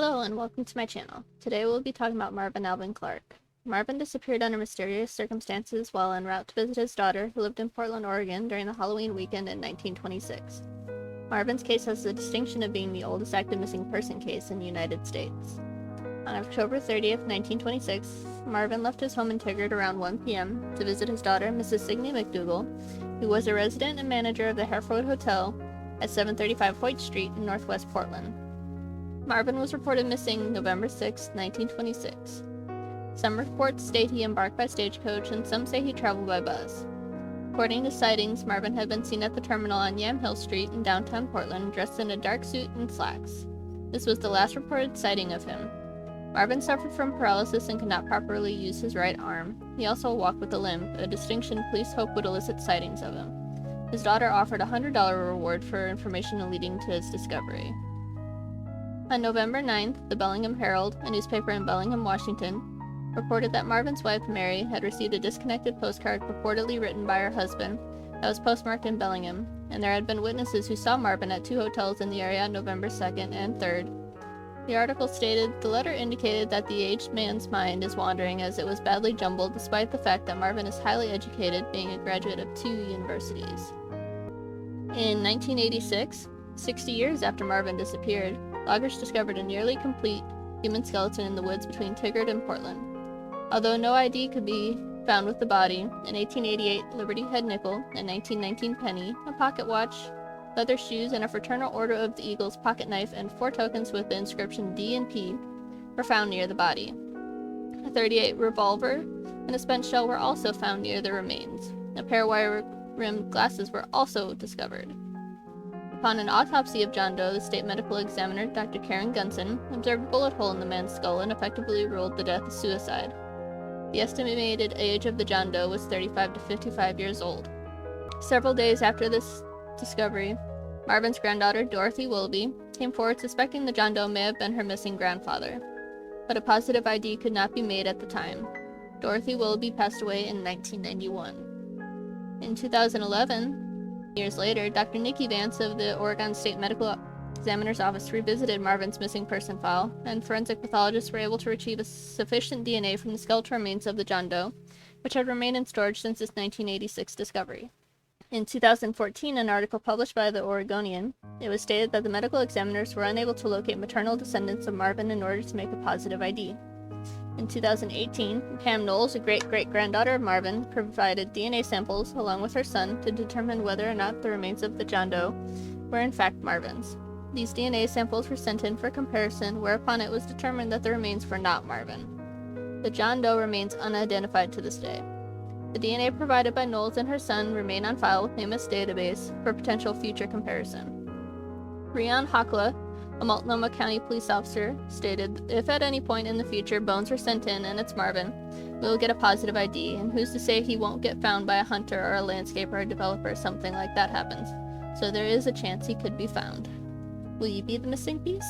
Hello and welcome to my channel. Today we'll be talking about Marvin Alvin Clark. Marvin disappeared under mysterious circumstances while en route to visit his daughter, who lived in Portland, Oregon during the Halloween weekend in 1926. Marvin's case has the distinction of being the oldest active missing person case in the United States. On October 30th, 1926, Marvin left his home in Tigard around 1 p.m. to visit his daughter, Mrs. Signe McDougal, who was a resident and manager of the Hereford Hotel at 735 Hoyt Street in northwest Portland. Marvin was reported missing November 6, 1926. Some reports state he embarked by stagecoach, and some say he traveled by bus. According to sightings, Marvin had been seen at the terminal on Yamhill Street in downtown Portland, dressed in a dark suit and slacks. This was the last reported sighting of him. Marvin suffered from paralysis and could not properly use his right arm. He also walked with a limp, a distinction police hope would elicit sightings of him. His daughter offered a $100 reward for information leading to his discovery. On November 9th, the Bellingham Herald, a newspaper in Bellingham, Washington, reported that Marvin's wife, Mary, had received a disconnected postcard purportedly written by her husband that was postmarked in Bellingham, and there had been witnesses who saw Marvin at 2 hotels in the area on November 2nd and 3rd. The article stated, the letter indicated that the aged man's mind is wandering as it was badly jumbled despite the fact that Marvin is highly educated, being a graduate of 2 universities. In 1986, 60 years after Marvin disappeared, loggers discovered a nearly complete human skeleton in the woods between Tigard and Portland. Although no ID could be found with the body, an 1888 Liberty Head nickel, a 1919 penny, a pocket watch, leather shoes, and a Fraternal Order of the Eagle's pocket knife and 4 tokens with the inscription D and P were found near the body. A .38 revolver and a spent shell were also found near the remains. A pair of wire-rimmed glasses were also discovered. Upon an autopsy of John Doe, the state medical examiner, Dr. Karen Gunson, observed a bullet hole in the man's skull and effectively ruled the death a suicide. The estimated age of the John Doe was 35 to 55 years old. Several days after this discovery, Marvin's granddaughter, Dorothy Willoughby, came forward suspecting the John Doe may have been her missing grandfather, but a positive ID could not be made at the time. Dorothy Willoughby passed away in 1991. In 2011, years later, Dr. Nikki Vance of the Oregon State Medical Examiner's Office revisited Marvin's missing person file, and forensic pathologists were able to retrieve a sufficient DNA from the skeletal remains of the John Doe, which had remained in storage since its 1986 discovery. In 2014, an article published by the Oregonian, it was stated that the medical examiners were unable to locate maternal descendants of Marvin in order to make a positive ID. In 2018, Pam Knowles, a great-great-granddaughter of Marvin, provided DNA samples along with her son to determine whether or not the remains of the John Doe were in fact Marvin's. These DNA samples were sent in for comparison, whereupon it was determined that the remains were not Marvin. The John Doe remains unidentified to this day. The DNA provided by Knowles and her son remain on file with Namus database for potential future comparison. Rian Hakla, a Multnomah County police officer, stated, if at any point in the future bones were sent in and it's Marvin, we will get a positive ID, and who's to say he won't get found by a hunter or a landscaper or a developer if something like that happens. So there is a chance he could be found. Will you be the missing piece?